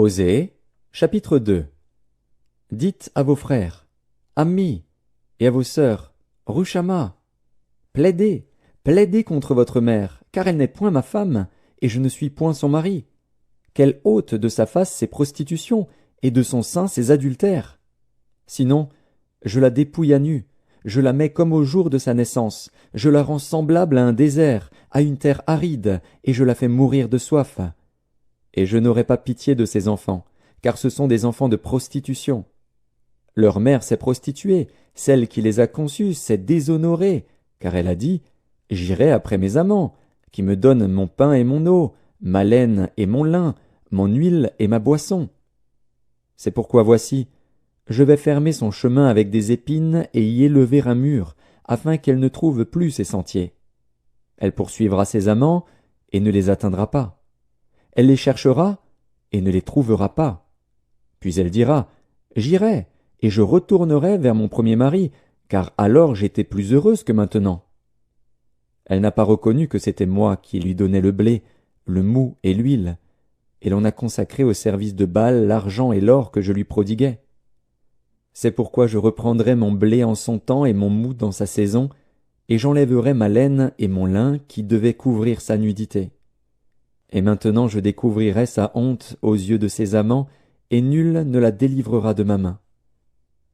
Osée, chapitre 2. Dites à vos frères, Ammi, et à vos sœurs, Rushama, plaidez, plaidez contre votre mère, car elle n'est point ma femme, et je ne suis point son mari. Qu'elle ôte de sa face ses prostitutions, et de son sein ses adultères. Sinon, je la dépouille à nu, je la mets comme au jour de sa naissance, je la rends semblable à un désert, à une terre aride, et je la fais mourir de soif. Et je n'aurai pas pitié de ses enfants, car ce sont des enfants de prostitution. Leur mère s'est prostituée, celle qui les a conçus s'est déshonorée, car elle a dit « J'irai après mes amants, qui me donnent mon pain et mon eau, ma laine et mon lin, mon huile et ma boisson. » C'est pourquoi voici, je vais fermer son chemin avec des épines et y élever un mur, afin qu'elle ne trouve plus ses sentiers. Elle poursuivra ses amants et ne les atteindra pas. Elle les cherchera et ne les trouvera pas. Puis elle dira « J'irai, et je retournerai vers mon premier mari, car alors j'étais plus heureuse que maintenant. » Elle n'a pas reconnu que c'était moi qui lui donnais le blé, le mou et l'huile, et l'on a consacré au service de Baal l'argent et l'or que je lui prodiguais. C'est pourquoi je reprendrai mon blé en son temps et mon mou dans sa saison, et j'enlèverai ma laine et mon lin qui devaient couvrir sa nudité. Et maintenant je découvrirai sa honte aux yeux de ses amants, et nul ne la délivrera de ma main.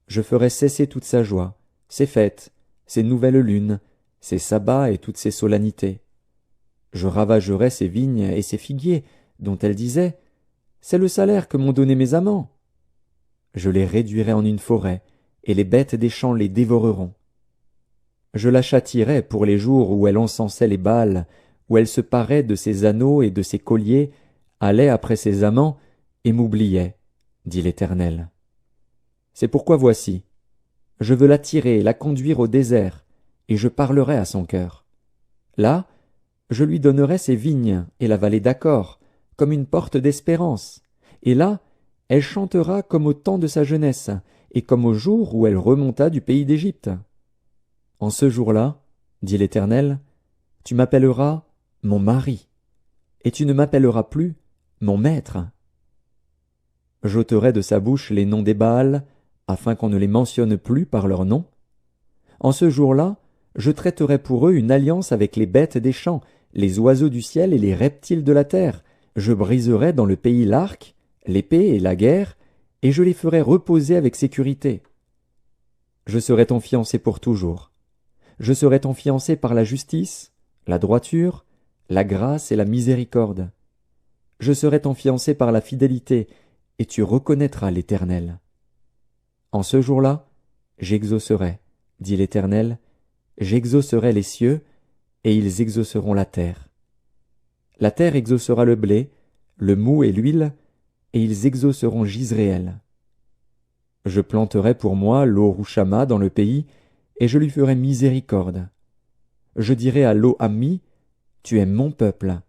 Je ferai cesser toute sa joie, ses fêtes, ses nouvelles lunes, ses sabbats et toutes ses solennités. Je ravagerai ses vignes et ses figuiers, dont elle disait « C'est le salaire que m'ont donné mes amants. » Je les réduirai en une forêt, et les bêtes des champs les dévoreront. Je la châtierai pour les jours où elle encensait les Baals, où elle se parait de ses anneaux et de ses colliers, allait après ses amants, et m'oubliait, dit l'Éternel. C'est pourquoi voici, je veux l'attirer et la conduire au désert, et je parlerai à son cœur. Là, je lui donnerai ses vignes et la vallée d'Accor, comme une porte d'espérance, et là, elle chantera comme au temps de sa jeunesse, et comme au jour où elle remonta du pays d'Égypte. En ce jour-là, dit l'Éternel, tu m'appelleras mon mari, et tu ne m'appelleras plus mon maître. J'ôterai de sa bouche les noms des Baals, afin qu'on ne les mentionne plus par leur nom. En ce jour-là, je traiterai pour eux une alliance avec les bêtes des champs, les oiseaux du ciel et les reptiles de la terre. Je briserai dans le pays l'arc, l'épée et la guerre, et je les ferai reposer avec sécurité. Je serai ton fiancé pour toujours. Je serai ton fiancé par la justice, la droiture, la grâce et la miséricorde. Je serai ton fiancé par la fidélité, et tu reconnaîtras l'Éternel. En ce jour-là, j'exaucerai, dit l'Éternel, j'exaucerai les cieux, et ils exauceront la terre. La terre exaucera le blé, le mou et l'huile, et ils exauceront Jizréel. Je planterai pour moi l'eau Rushama dans le pays, et je lui ferai miséricorde. Je dirai à l'eau Ammi, tu es mon peuple,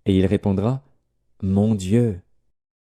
et il répondra, mon Dieu.